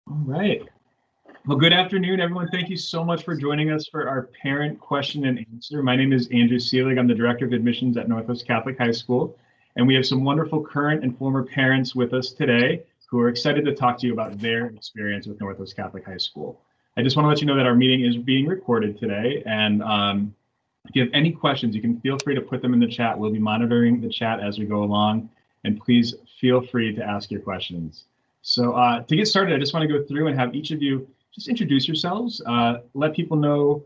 All right. Well, good afternoon, everyone. Thank you so much for joining us for our parent question and answer. My name is Andrew Seelig. I'm the Director of Admissions at Northwest Catholic High School, and we have some wonderful current and former parents with us today who are excited to talk to you about their experience with Northwest Catholic High School. I just want to let you know that our meeting is being recorded today, and if you have any questions, you can feel free to put them in the chat. We'll be monitoring the chat as we go along, and please feel free to ask your questions. So to get started, I just want to go through and have each of you just introduce yourselves, let people know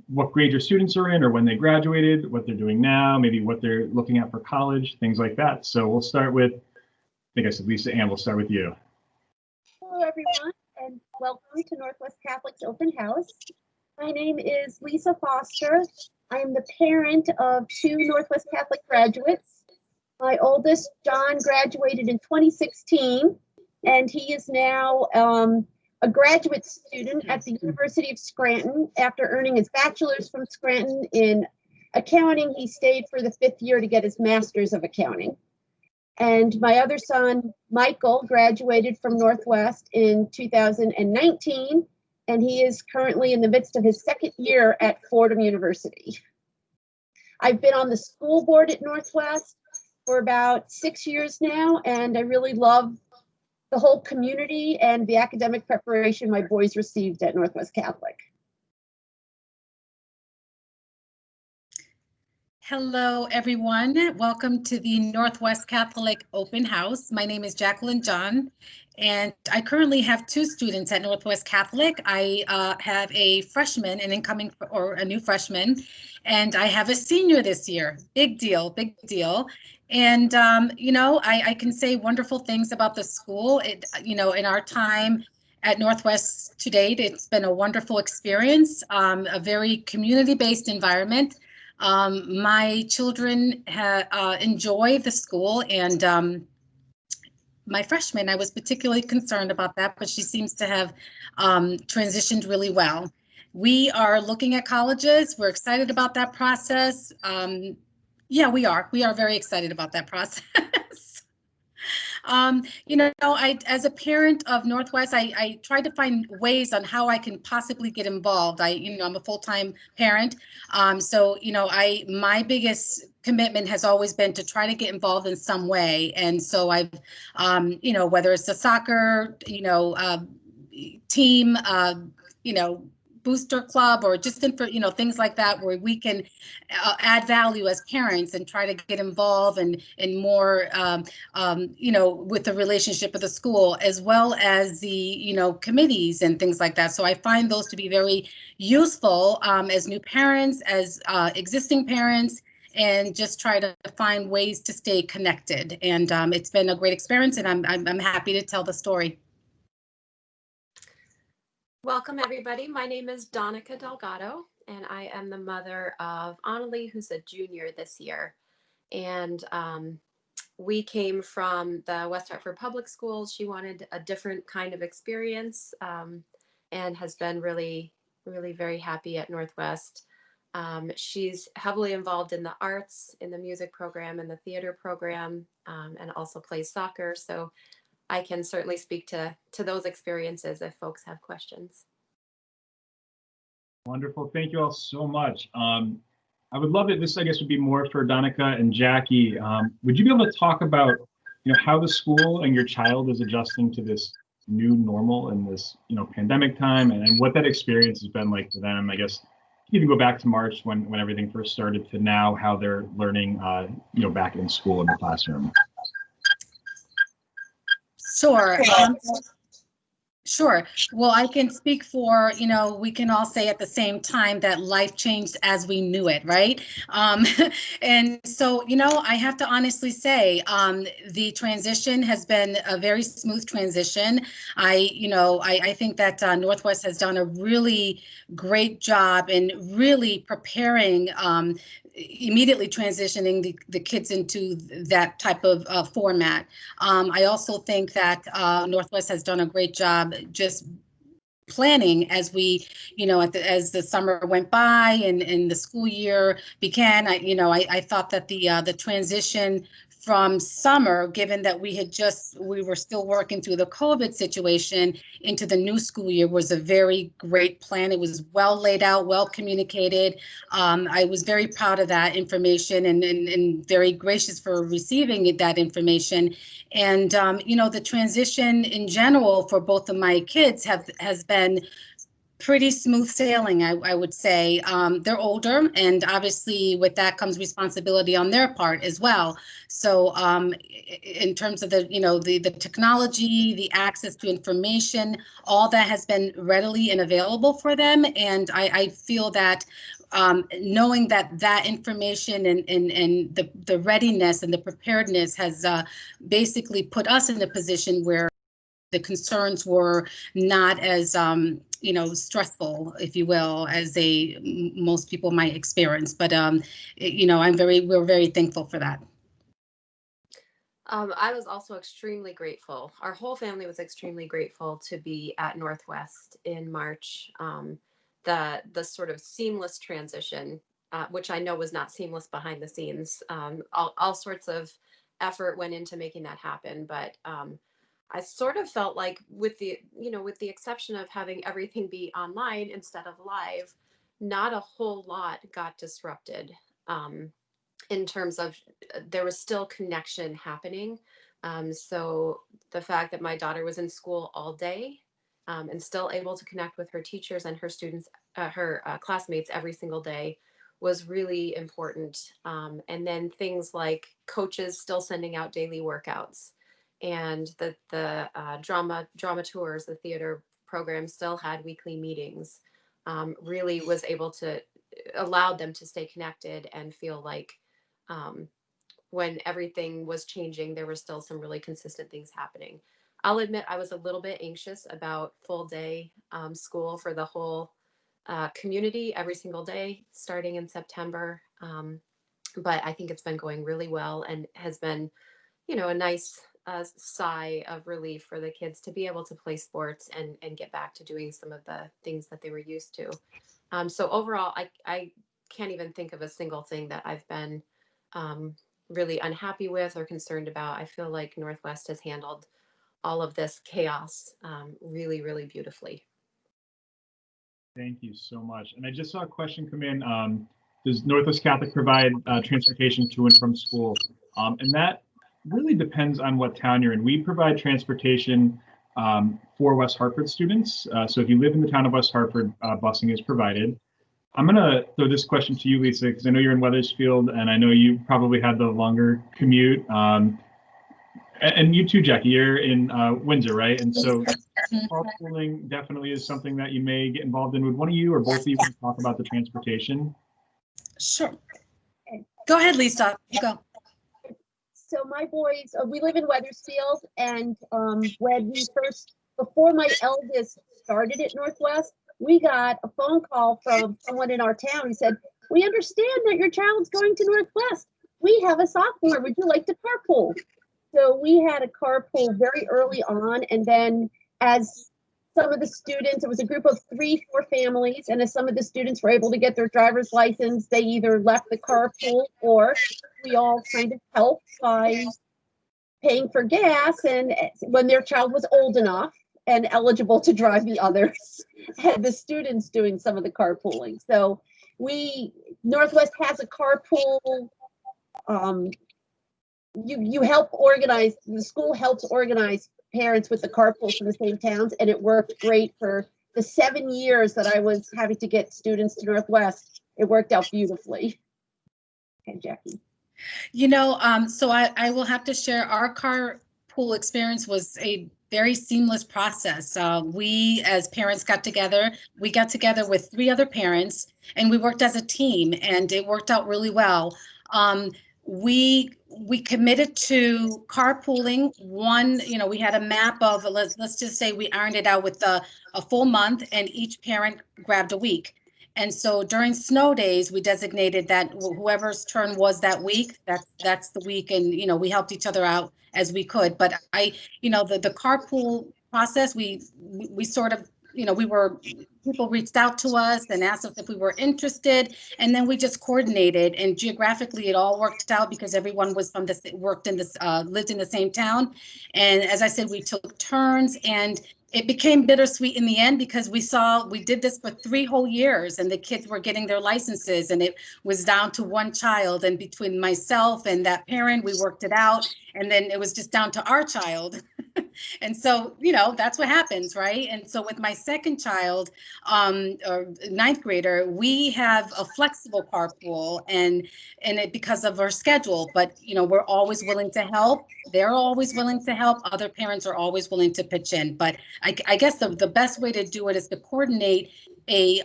what grade your students are in or when they graduated, what they're doing now, maybe what they're looking at for college, things like that. So we'll start with, I think I said Lisa Ann, we'll start with you. Hello, everyone, and welcome to Northwest Catholic's Open House. My name is Lisa Foster. I am the parent of 2 Northwest Catholic graduates. My oldest, John, graduated in 2016, and he is now a graduate student at the University of Scranton. After earning his bachelor's from Scranton in accounting, he stayed for the 5th year to get his master's of accounting. And my other son, Michael, graduated from Northwest in 2019, and he is currently in the midst of his 2nd year at Fordham University. I've been on the school board at Northwest for about 6 years now, and I really love the whole community and the academic preparation my boys received at Northwest Catholic. Hello, everyone. Welcome to the Northwest Catholic Open House. My name is Jacqueline John, and I currently have 2 students at Northwest Catholic. I have a freshman, an incoming or a new freshman, and I have a senior this year. Big deal, big deal. And, you know, I can say wonderful things about the school. You know, in our time at Northwest to date, it's been a wonderful experience, a very community-based environment. My children enjoy the school, and my freshman, I was particularly concerned about that, but she seems to have transitioned really well. We are looking at colleges. We're excited about that process. Yeah, we are very excited about that process. You know, as a parent of Northwest, I try to find ways on how I can possibly get involved. I'm a full-time parent. So, you know, my biggest commitment has always been to try to get involved in some way. And so I've, you know, whether it's a soccer, you know, team, you know, booster club, or just you know, things like that, where we can add value as parents and try to get involved and more you know, with the relationship of the school, as well as the, you know, committees and things like that. So I find those to be very useful as new parents, as existing parents, and just try to find ways to stay connected. And it's been a great experience, and I'm happy to tell the story. Welcome, everybody. My name is Donica Delgado, and I am the mother of Annalie, who's a junior this year. And we came from the West Hartford Public Schools. She wanted a different kind of experience, and has been really, really very happy at Northwest. She's heavily involved in the arts, in the music program and the theater program, and also plays soccer. So I can certainly speak to those experiences if folks have questions. Wonderful. Thank you all so much. I would love it. This, I guess, would be more for Donica and Jackie. Would you be able to talk about, you know, how the school and your child is adjusting to this new normal in this, you know, pandemic time, and what that experience has been like for them? I guess you can go back to March when everything first started to now, how they're learning, you know, back in school in the classroom. Sure. Sure. Well, I can speak for, you know, we can all say at the same time that life changed as we knew it, right? And so, you know, I have to honestly say the transition has been a very smooth transition. I think that Northwest has done a really great job in really preparing immediately transitioning the kids into that type of format. I also think that Northwest has done a great job just planning as we, you know, as the summer went by and the school year began. I thought that the transition from summer, given that we were still working through the COVID situation, into the new school year was a very great plan. It was well laid out, well communicated. I was very proud of that information and very gracious for receiving that information. And, the transition in general for both of my kids has been pretty smooth sailing, I would say. They're older, and obviously with that comes responsibility on their part as well. So in terms of the technology, the access to information, all that has been readily and available for them. And I feel that knowing that information and the readiness and the preparedness has basically put us in a position where the concerns were not as stressful, if you will, as most people might experience. But we're very thankful for that. I was also extremely grateful. Our whole family was extremely grateful to be at Northwest in March. The sort of seamless transition, which I know was not seamless behind the scenes. All sorts of effort went into making that happen, but I sort of felt like with the exception of having everything be online instead of live, not a whole lot got disrupted in terms of there was still connection happening. So the fact that my daughter was in school all day and still able to connect with her teachers and her students, her classmates every single day was really important. And then things like coaches still sending out daily workouts, and the drama tours, the theater program still had weekly meetings, really was able to allow them to stay connected and feel like when everything was changing, there were still some really consistent things happening. I'll admit I was a little bit anxious about full day school for the whole community every single day starting in September. But I think it's been going really well and has been, a nice sigh of relief for the kids to be able to play sports and get back to doing some of the things that they were used to. So overall, I can't even think of a single thing that I've been really unhappy with or concerned about. I feel like Northwest has handled all of this chaos really, really beautifully. Thank you so much. And I just saw a question come in. Does Northwest Catholic provide transportation to and from school? And that really depends on what town you're in. We provide transportation for West Hartford students. So if you live in the town of West Hartford, busing is provided. I'm going to throw this question to you, Lisa, because I know you're in Wethersfield, and I know you probably had the longer commute. And you too, Jackie, you're in Windsor, right? And so carpooling definitely is something that you may get involved in. Would one of you or both of you want to talk about the transportation? Sure. Go ahead, Lisa. You go. So my boys, we live in Wethersfield, and when before my eldest started at Northwest, we got a phone call from someone in our town who said, "We understand that your child's going to Northwest. We have a sophomore. Would you like to carpool?" So we had a carpool very early on, and then as some of the students, it was a group of 3-4 families, and as some of the students were able to get their driver's license, they either left the carpool or we all kind of helped by paying for gas, and when their child was old enough and eligible to drive the others, had the students doing some of the carpooling. So Northwest has a carpool. You help organize, the school helps organize parents with the carpools from the same towns, and it worked great for the 7 years that I was having to get students to Northwest. It worked out beautifully. Okay, Jackie. So I will have to share our carpool experience was a very seamless process. We as parents got together with 3 other parents, and we worked as a team, and it worked out really well. We committed to carpooling. We had a map of, let's just say we ironed it out with a full month, and each parent grabbed a week. And so during snow days, we designated that whoever's turn was that week, that's the week. And, we helped each other out as we could. But the carpool process, we sort of, people reached out to us and asked us if we were interested, and then we just coordinated, and geographically it all worked out because everyone was lived in the same town. And as I said, we took turns, and it became bittersweet in the end because we did this for 3 whole years, and the kids were getting their licenses, and it was down to 1 child, and between myself and that parent, we worked it out, and then it was just down to our child. And so, that's what happens, right? And so with my second child, or 9th grader, we have a flexible carpool, and it because of our schedule, but we're always willing to help. They're always willing to help. Other parents are always willing to pitch in. But I guess the best way to do it is to coordinate a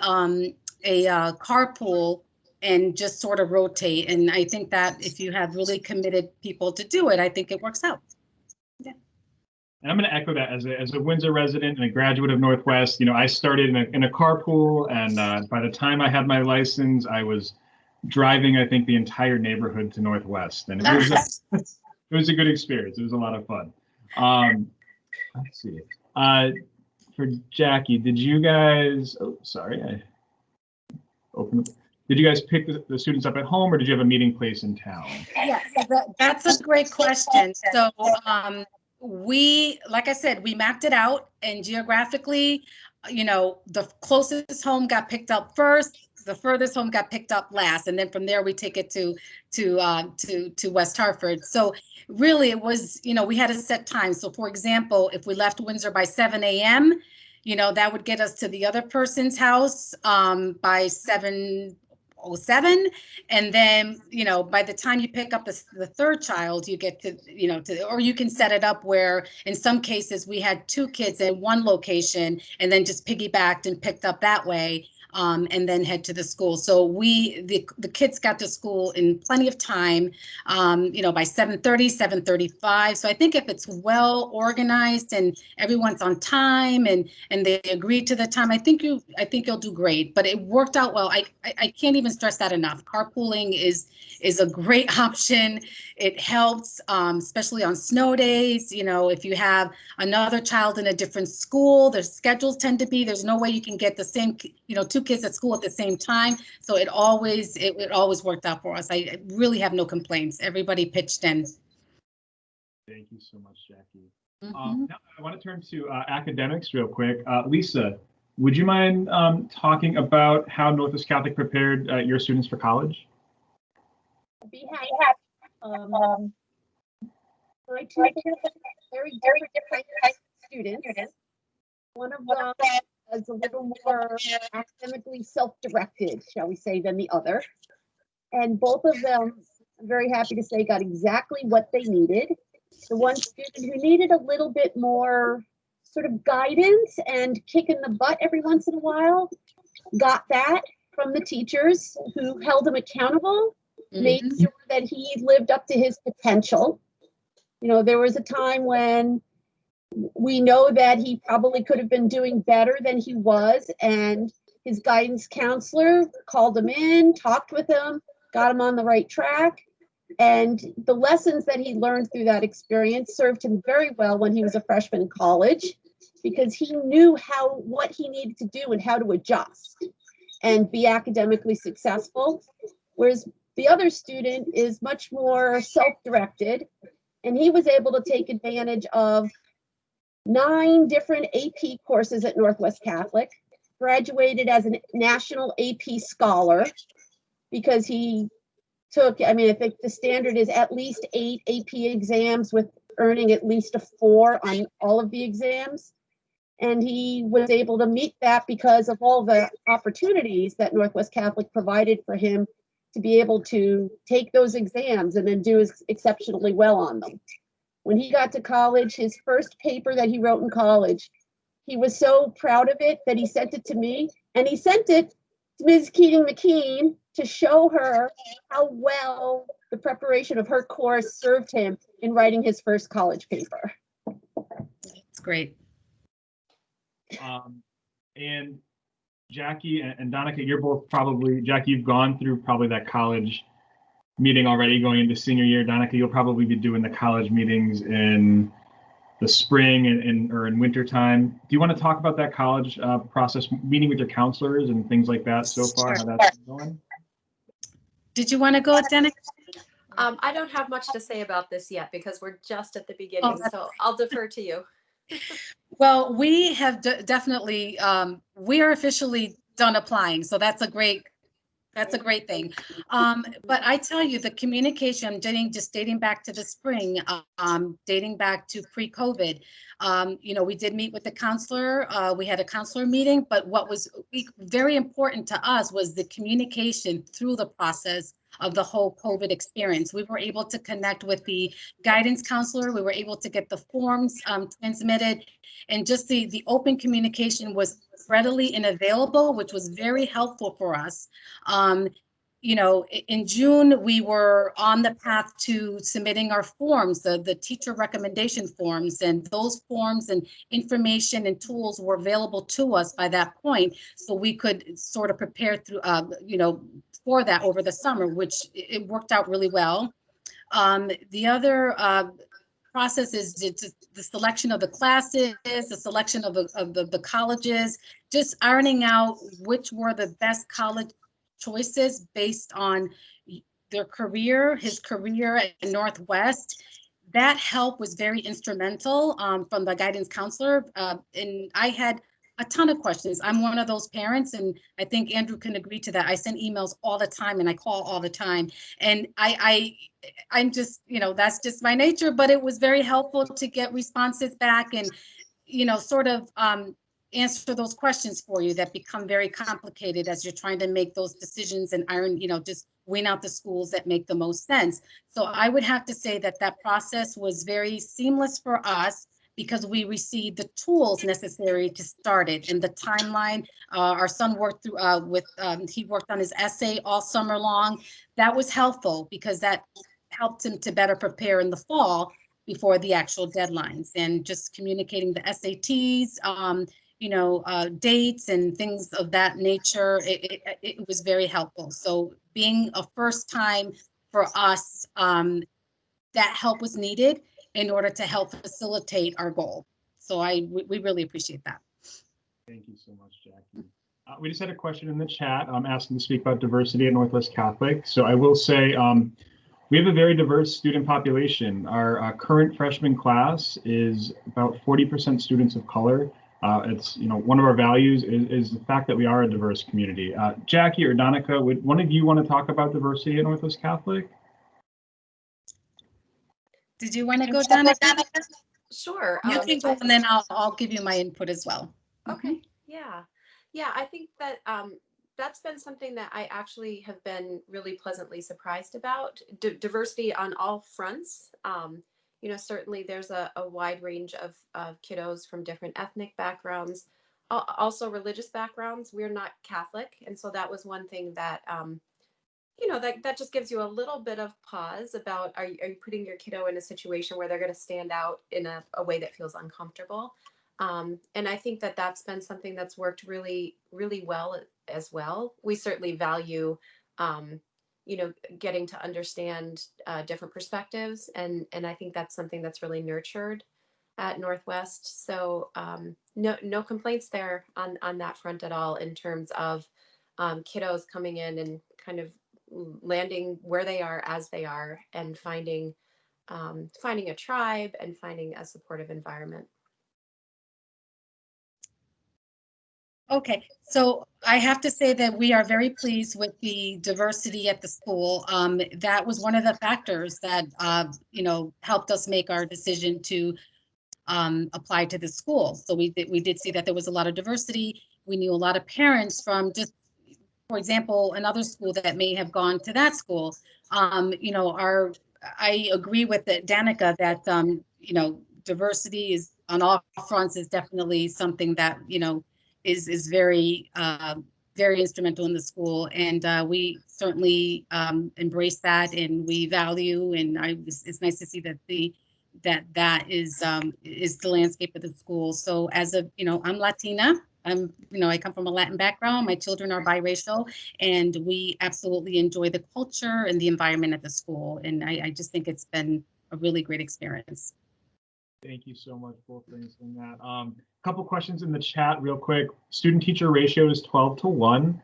carpool and just sort of rotate. And I think that if you have really committed people to do it, I think it works out. Yeah. And I'm going to echo that as a Windsor resident and a graduate of Northwest. I started in a carpool, and by the time I had my license, I was driving, I think, the entire neighborhood to Northwest, and it was a good experience. It was a lot of fun. Let's see. For Jackie, did you guys? Oh, sorry, I opened. Did you guys pick the students up at home, or did you have a meeting place in town? Yes, that's a great question. So. Like I said, we mapped it out, and geographically, the closest home got picked up first, the furthest home got picked up last, and then from there we take it to West Hartford. So really, it was we had a set time. So for example, if we left Windsor by 7 a.m., that would get us to the other person's house by 7:07, and then by the time you pick up the third child, you get to or you can set it up where in some cases we had 2 kids in one location and then just piggybacked and picked up that way, and then head to the school. So the kids got to school in plenty of time, by 7:30, 7:35. So I think if it's well organized and everyone's on time and they agree to the time, I think you'll do great. But it worked out well. I can't even stress that enough. Carpooling is a great option. It helps, especially on snow days. If you have another child in a different school, their schedules tend to be, there's no way you can get the same, 2 kids at school at the same time. So it always worked out for us. I really have no complaints. Everybody pitched in. Thank you so much, Jackie. Mm-hmm. Now I want to turn to academics real quick. Lisa, would you mind talking about how Northwest Catholic prepared your students for college? Be happy. My 2 very different types of students. One of them is a little more academically self-directed, shall we say, than the other. And both of them, I'm very happy to say, got exactly what they needed. The one student who needed a little bit more sort of guidance and kick in the butt every once in a while, got that from the teachers who held him accountable, made sure that he lived up to his potential. There was a time when we know that he probably could have been doing better than he was, and his guidance counselor called him in, talked with him, got him on the right track. And the lessons that he learned through that experience served him very well when he was a freshman in college, because he knew what he needed to do and how to adjust and be academically successful. Whereas the other student is much more self-directed, and he was able to take advantage of 9 different AP courses at Northwest Catholic, graduated as a national AP scholar because he took, I think the standard is at least 8 AP exams with earning at least a 4 on all of the exams. And he was able to meet that because of all the opportunities that Northwest Catholic provided for him to be able to take those exams and then do exceptionally well on them. When he got to college, his first paper that he wrote in college, he was so proud of it that he sent it to me, and he sent it to Ms. Keating-McKean to show her how well the preparation of her course served him in writing his first college paper. That's great. And Jackie and Donica, you're both probably, Jackie, you've gone through probably that college meeting already going into senior year. Donica, you'll probably be doing the college meetings in the spring or in winter time. Do you want to talk about that college process, meeting with your counselors and things like that so far, how that's been going? Did you want to go, Danica? I don't have much to say about this yet because we're just at the beginning, so I'll defer to you. Well, we have definitely, we are officially done applying, so that's a great thing. But I tell you, the communication, dating back to the spring, dating back to pre-COVID, we did meet with the counselor. We had a counselor meeting, but what was very important to us was the communication through the process of the whole COVID experience. We were able to connect with the guidance counselor. We were able to get the forms transmitted, and just the open communication was readily and available, which was very helpful for us. In June, we were on the path to submitting our forms, the teacher recommendation forms, and those forms and information and tools were available to us by that point. So we could sort of prepare through, for that over the summer, which it worked out really well. The other process is the selection of the classes, the selection of the colleges, just ironing out which were the best college choices based on his career at Northwest. That help was very instrumental from the guidance counselor. And I had a ton of questions. I'm one of those parents, and I think Andrew can agree to that. I send emails all the time and I call all the time. And I'm just, that's just my nature, but it was very helpful to get responses back and, sort of answer those questions for you that become very complicated as you're trying to make those decisions and just wean out the schools that make the most sense. So I would have to say that process was very seamless for us, because we received the tools necessary to start it and the timeline. Our son worked through he worked on his essay all summer long. That was helpful because that helped him to better prepare in the fall before the actual deadlines, and just communicating the SATs, dates and things of that nature. It was very helpful. So being a first time for us, that help was needed in order to help facilitate our goal. So we really appreciate that. Thank you so much, Jackie. We just had a question in the chat asking to speak about diversity at Northwest Catholic. So I will say we have a very diverse student population. Our current freshman class is about 40% students of color. It's, one of our values is the fact that we are a diverse community. Jackie or Danica, would one of you want to talk about diversity at Northwest Catholic? Did you want to go, Danica? Sure. You can go, and then I'll give you my input as well. Okay. Yeah. I think that that's been something that I actually have been really pleasantly surprised about. Diversity on all fronts. Certainly there's a wide range of kiddos from different ethnic backgrounds, also religious backgrounds. We're not Catholic, and so that was one thing that that just gives you a little bit of pause about, are you putting your kiddo in a situation where they're going to stand out in a way that feels uncomfortable? And I think that that's been something that's worked really, really well as well. We certainly value, getting to understand different perspectives. And I think that's something that's really nurtured at Northwest. So no complaints there on that front at all, in terms of kiddos coming in and kind of landing where they are as they are, and finding a tribe and finding a supportive environment. Okay, so I have to say that we are very pleased with the diversity at the school. That was one of the factors that helped us make our decision to apply to the school. So we did see that there was a lot of diversity. We knew a lot of parents from just, for example, another school that may have gone to that school. I agree with Danica that diversity is on all fronts is definitely something that is very very instrumental in the school, and we certainly embrace that, and we value, and it's nice to see that that is the landscape of the school. So as I'm Latina. I come from a Latin background. My children are biracial, and we absolutely enjoy the culture and the environment at the school. And I just think it's been a really great experience. Thank you so much both for answering that. Couple questions in the chat real quick. Student-teacher ratio is 12-1.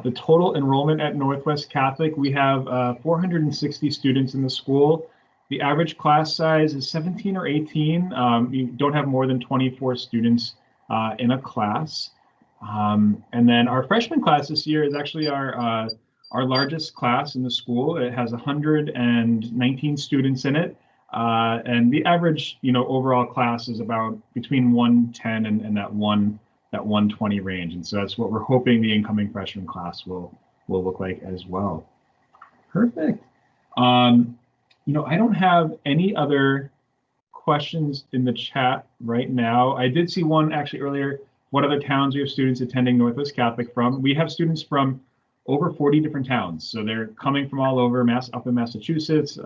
The total enrollment at Northwest Catholic, we have 460 students in the school. The average class size is 17 or 18. You don't have more than 24 students in a class. And then our freshman class this year is actually our largest class in the school. It has 119 students in it. And the average, overall class is about between 110 and that 120 range. And so that's what we're hoping the incoming freshman class will look like as well. Perfect. I don't have any other questions in the chat right now. I did see one actually earlier. What other towns we have students attending Northwest Catholic from? We have students from over 40 different towns. So they're coming from all over, up in Massachusetts,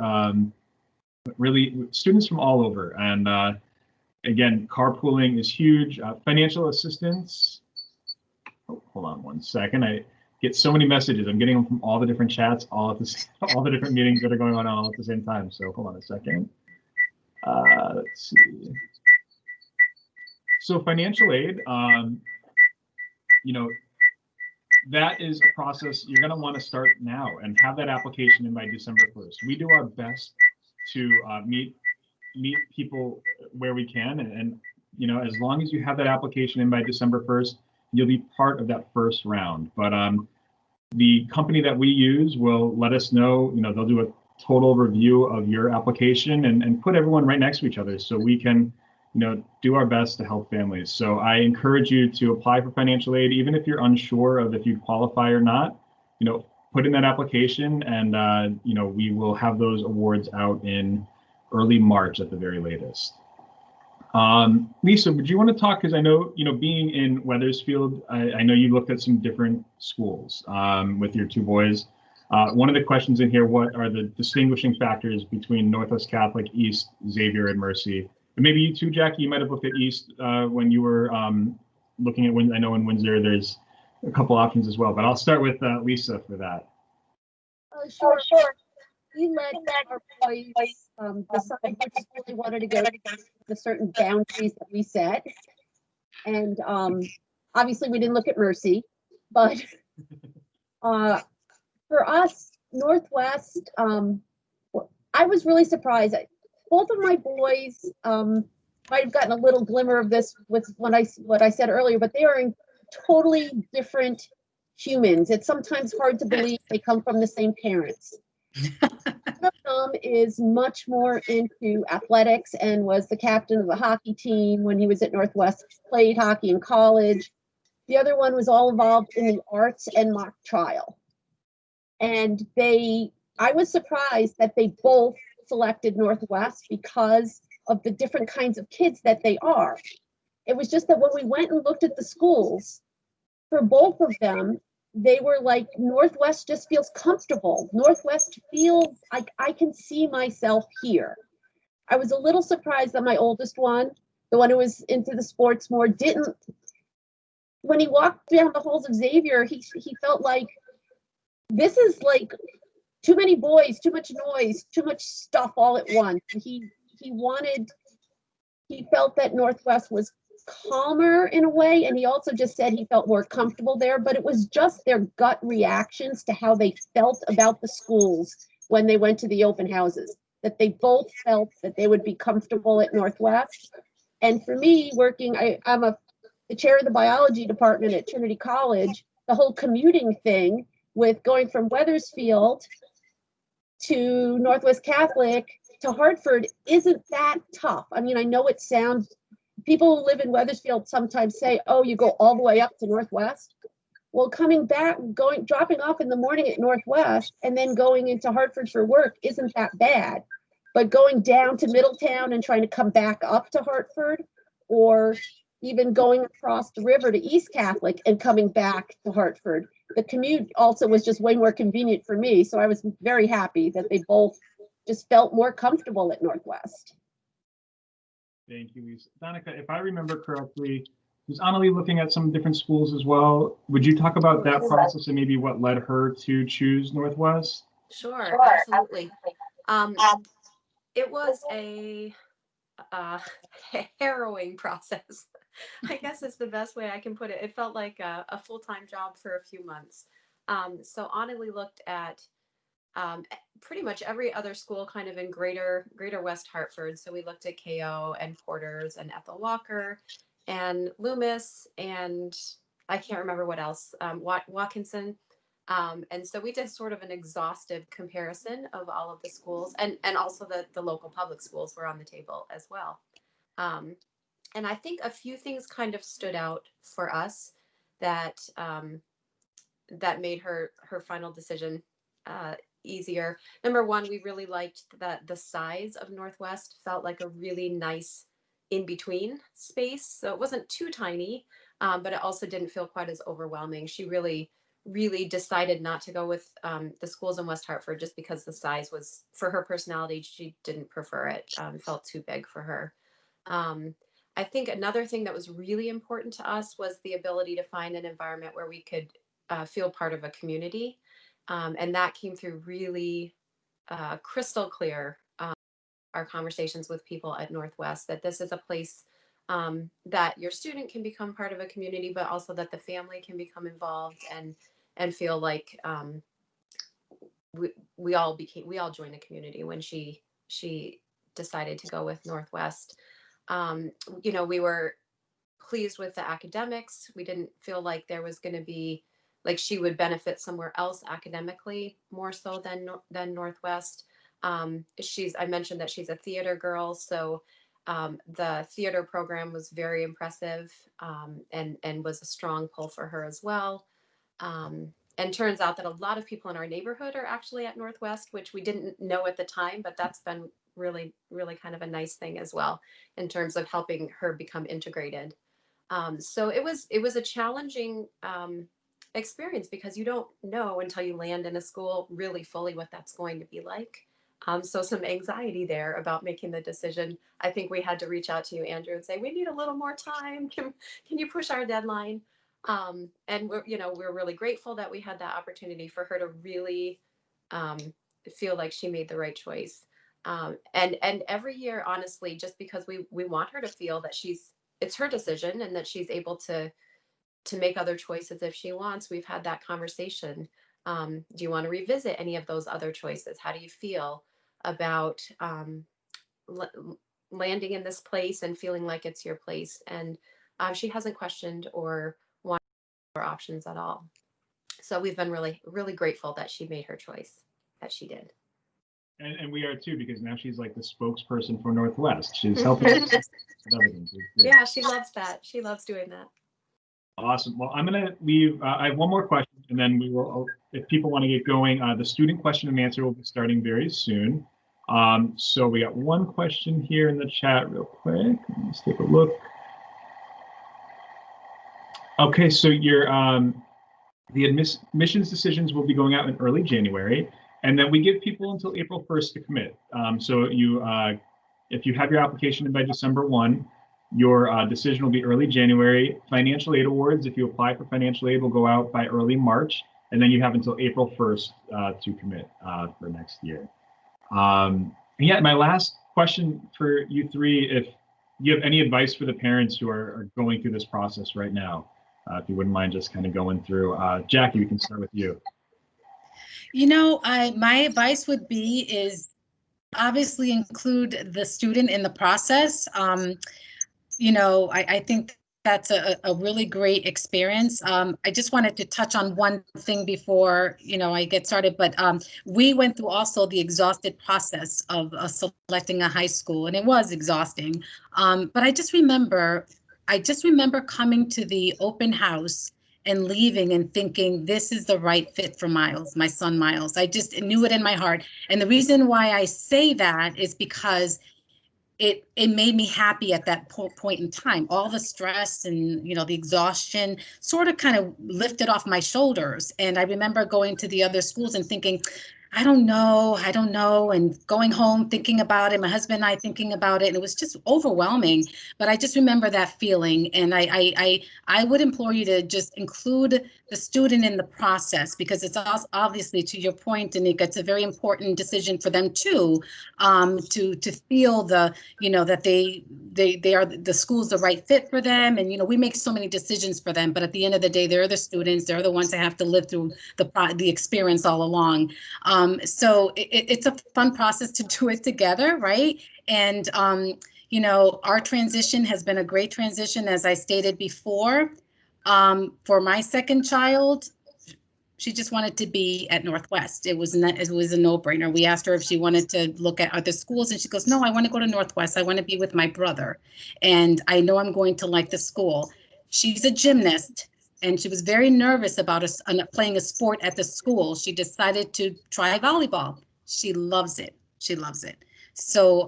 really students from all over. And again, carpooling is huge. Financial assistance. Oh, hold on one second. I get so many messages. I'm getting them from all the different chats, all the different meetings that are going on all at the same time. So hold on a second. Let's see. So financial aid, that is a process you're going to want to start now and have that application in by December 1st. We do our best to meet people where we can, and as long as you have that application in by December 1st, you'll be part of that first round. But the company that we use will let us know, they'll do a total review of your application and put everyone right next to each other so we can do our best to help families. So I encourage you to apply for financial aid, even if you're unsure of if you qualify or not. Put in that application, and we will have those awards out in early March at the very latest. Lisa, would you want to talk? Because I know, being in Wethersfield, I know you looked at some different schools with your two boys. One of the questions in here: what are the distinguishing factors between Northwest Catholic, East, Xavier, and Mercy? And maybe you too, Jackie, you might have looked at East when you were looking at Windsor. I know in Windsor there's a couple options as well, but I'll start with Lisa for that. Oh, sure. We let our boys decide which school they wanted to go to, the certain boundaries that we set. And obviously we didn't look at Mercy, but for us, Northwest, I was really surprised. Both of my boys might have gotten a little glimmer of this with what I said earlier, but they are in totally different humans. It's sometimes hard to believe they come from the same parents. One of them is much more into athletics and was the captain of the hockey team when he was at Northwest, played hockey in college. The other one was all involved in the arts and mock trial. And I was surprised that they both selected Northwest because of the different kinds of kids that they are. It was just that when we went and looked at the schools, for both of them, they were like, Northwest just feels comfortable. Northwest feels like I can see myself here. I was a little surprised that my oldest one, the one who was into the sports more, didn't. When he walked down the halls of Xavier, he felt like, this is like too many boys, too much noise, too much stuff all at once. He felt that Northwest was calmer in a way, and he also just said he felt more comfortable there, but it was just their gut reactions to how they felt about the schools when they went to the open houses, that they both felt that they would be comfortable at Northwest. And for me, I'm the chair of the biology department at Trinity College. The whole commuting thing with going from Wethersfield to Northwest Catholic to Hartford isn't that tough. I mean, I know it sounds, people who live in Wethersfield sometimes say, oh, you go all the way up to Northwest. Well, coming back, dropping off in the morning at Northwest and then going into Hartford for work isn't that bad. But going down to Middletown and trying to come back up to Hartford, or even going across the river to East Catholic and coming back to Hartford, the commute also was just way more convenient for me. So I was very happy that they both just felt more comfortable at Northwest. Thank you, Lisa. Donica, if I remember correctly, was Annalie looking at some different schools as well? Would you talk about that process and maybe what led her to choose Northwest? Sure, absolutely. It was a harrowing process. I guess is the best way I can put it. It felt like a full-time job for a few months. So Annalie looked at pretty much every other school kind of in greater West Hartford. So we looked at KO and Porter's and Ethel Walker and Loomis, and I can't remember what else, Watkinson. And so we did sort of an exhaustive comparison of all of the schools, and also the local public schools were on the table as well. And I think a few things kind of stood out for us that that made her final decision easier. Number one, we really liked that the size of Northwest felt like a really nice in-between space. So it wasn't too tiny, but it also didn't feel quite as overwhelming. She really decided not to go with the schools in West Hartford just because the size was, for her personality, she didn't prefer it. Felt too big for her. I think another thing that was really important to us was the ability to find an environment where we could feel part of a community. And that came through really crystal clear, our conversations with people at Northwest, that this is a place that your student can become part of a community, but also that the family can become involved and feel like we all joined a community when she decided to go with Northwest. You know, we were pleased with the academics. We didn't feel like there was going to be, like, she would benefit somewhere else academically more so than Northwest. I mentioned that she's a theater girl, so the theater program was very impressive, and was a strong pull for her as well. And turns out that a lot of people in our neighborhood are actually at Northwest, which we didn't know at the time, but that's been really kind of a nice thing as well in terms of helping her become integrated. So it was a challenging experience because you don't know until you land in a school really fully what that's going to be like. So some anxiety there about making the decision. I think we had to reach out to you, Andrew, and say, we need a little more time. Can you push our deadline? And we're really grateful that we had that opportunity for her to really feel like she made the right choice. And every year, honestly, just because we want her to feel that it's her decision and that she's able to make other choices if she wants, we've had that conversation. Do you want to revisit any of those other choices? How do you feel about landing in this place and feeling like it's your place? And she hasn't questioned or wanted more options at all. So we've been really grateful that she made her choice, that she did. And we are too, because now she's like the spokesperson for Northwest. She's helping us with everything. Yeah, she loves that. She loves doing that. Awesome. Well, I'm going to leave. I have one more question, and then we will, if people want to get going, the student question and answer will be starting very soon. So we got one question here in the chat real quick. Let's take a look. Okay, so your the admissions decisions will be going out in early January, and then we give people until April 1st to commit. So if you have your application in by December 1, your decision will be early January. Financial aid awards, if you apply for financial aid, will go out by early March, and then you have until April 1st to commit for next year. Yeah, my last question for you three, if you have any advice for the parents who are going through this process right now, if you wouldn't mind just kind of going through. Jackie, we can start with you. You know, my advice would be is obviously include the student in the process. You know, I think that's a really great experience. I just wanted to touch on one thing before, I get started, but we went through also the exhausted process of selecting a high school, and it was exhausting. But I just remember coming to the open house and leaving and thinking, this is the right fit for Miles, my son Miles. I just knew it in my heart. And the reason why I say that is because it made me happy at that point in time. All the stress and, the exhaustion sort of kind of lifted off my shoulders. And I remember going to the other schools and thinking, I don't know, and going home thinking about it, my husband and I thinking about it, and it was just overwhelming. But I just remember that feeling, and I would implore you to just include the student in the process, because it's also obviously, to your point, Danica, it's a very important decision for them too, to feel the, that they are, the school's the right fit for them, and we make so many decisions for them, but at the end of the day, they're the students, they're the ones that have to live through the experience all along. So it's a fun process to do it together, right? And, our transition has been a great transition, as I stated before. For my second child, she just wanted to be at Northwest. It was a no-brainer. We asked her if she wanted to look at other schools, and she goes, "No, I want to go to Northwest. I want to be with my brother, and I know I'm going to like the school." She's a gymnast, and she was very nervous about us playing a sport at the school. She decided to try volleyball. She loves it. She loves it. So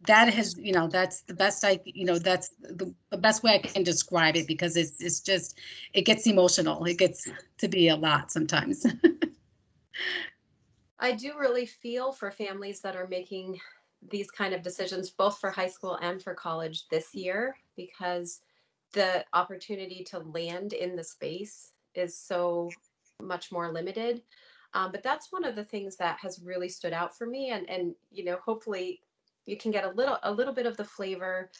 that has, that's the best that's the best way I can describe it, because it's just, it gets emotional. It gets to be a lot sometimes. I do really feel for families that are making these kind of decisions, both for high school and for college this year, because the opportunity to land in the space is so much more limited. But that's one of the things that has really stood out for me, and hopefully you can get a little bit of the flavor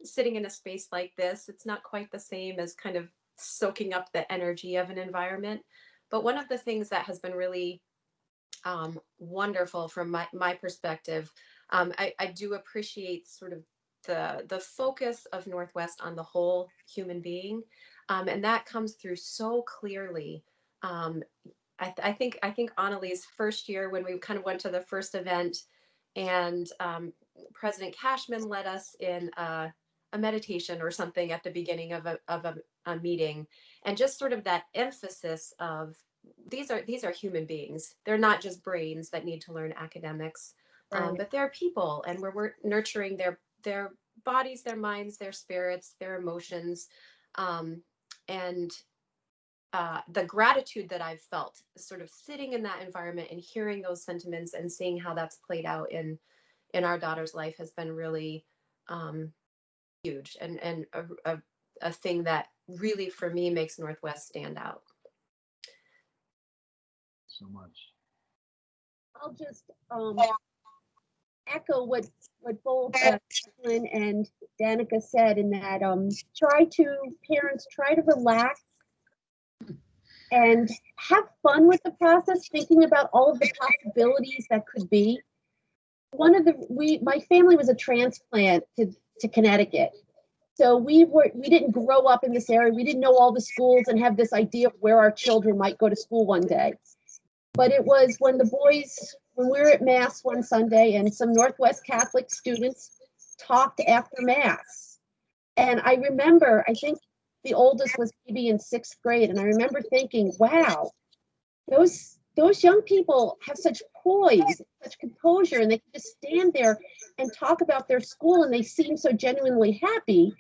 sitting in a space like this. It's not quite the same as kind of soaking up the energy of an environment, but one of the things that has been really wonderful from my perspective, I do appreciate sort of the focus of Northwest on the whole human being, and that comes through so clearly. I think Annalie's first year, when we kind of went to the first event, and President Cashman led us in a meditation or something at the beginning of a meeting, and just sort of that emphasis of these are human beings. They're not just brains that need to learn academics, Right. but they're people, and we're nurturing their bodies, their minds, their spirits, their emotions, and the gratitude that I've felt sort of sitting in that environment and hearing those sentiments and seeing how that's played out in our daughter's life has been really huge, and a thing that really, for me, makes Northwest stand out. So much. I'll just echo what both Lynn and Danica said, in that parents try to relax and have fun with the process, thinking about all of the possibilities that could be. My family was a transplant to Connecticut. So we didn't grow up in this area. We didn't know all the schools and have this idea of where our children might go to school one day. But it was when we were at Mass one Sunday, and some Northwest Catholic students talked after Mass. And I remember, I think the oldest was maybe in 6th grade. And I remember thinking, wow, those young people have such poise, such composure, and they can just stand there and talk about their school, and they seem so genuinely happy.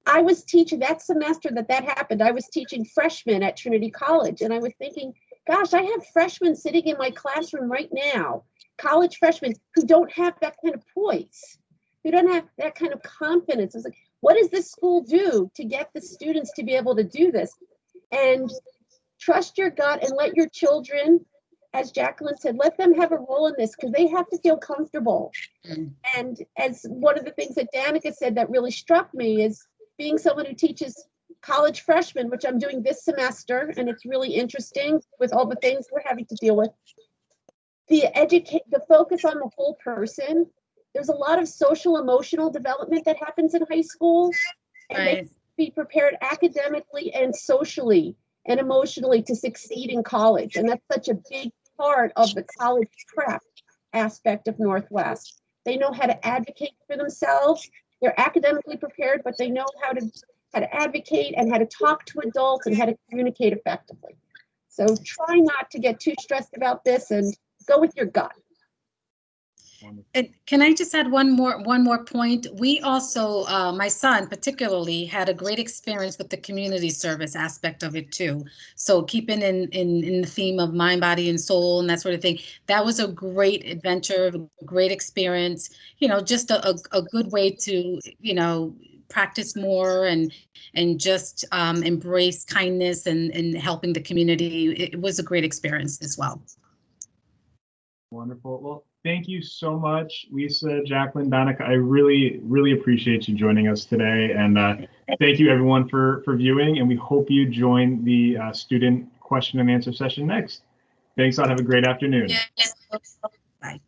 I was teaching that semester that happened. I was teaching freshmen at Trinity College, and I was thinking, gosh, I have freshmen sitting in my classroom right now, college freshmen, who don't have that kind of poise, who don't have that kind of confidence. It's like, what does this school do to get the students to be able to do this? And trust your gut and let your children, as Jacqueline said, let them have a role in this, because they have to feel comfortable. And as one of the things that Danica said that really struck me is, being someone who teaches college freshmen, which I'm doing this semester, and it's really interesting with all the things we're having to deal with. The focus on the whole person. There's a lot of social emotional development that happens in high school, and Right. they have to be prepared academically and socially and emotionally to succeed in college. And that's such a big part of the college prep aspect of Northwest. They know how to advocate for themselves. They're academically prepared, but they know how to advocate and how to talk to adults and how to communicate effectively. So try not to get too stressed about this, and go with your gut. Wonderful. And can I just add one more point? We also, my son particularly, had a great experience with the community service aspect of it too. So keeping in the theme of mind, body, and soul and that sort of thing, that was a great adventure, a great experience. You know, just a good way to, you know, practice more and just embrace kindness and helping the community. It was a great experience as well. Wonderful. Well, thank you so much, Lisa, Jacqueline, Donica. I really, really appreciate you joining us today. And thank you everyone for viewing. And we hope you join the student question and answer session next. Thanks a lot. Have a great afternoon. Yes. Bye.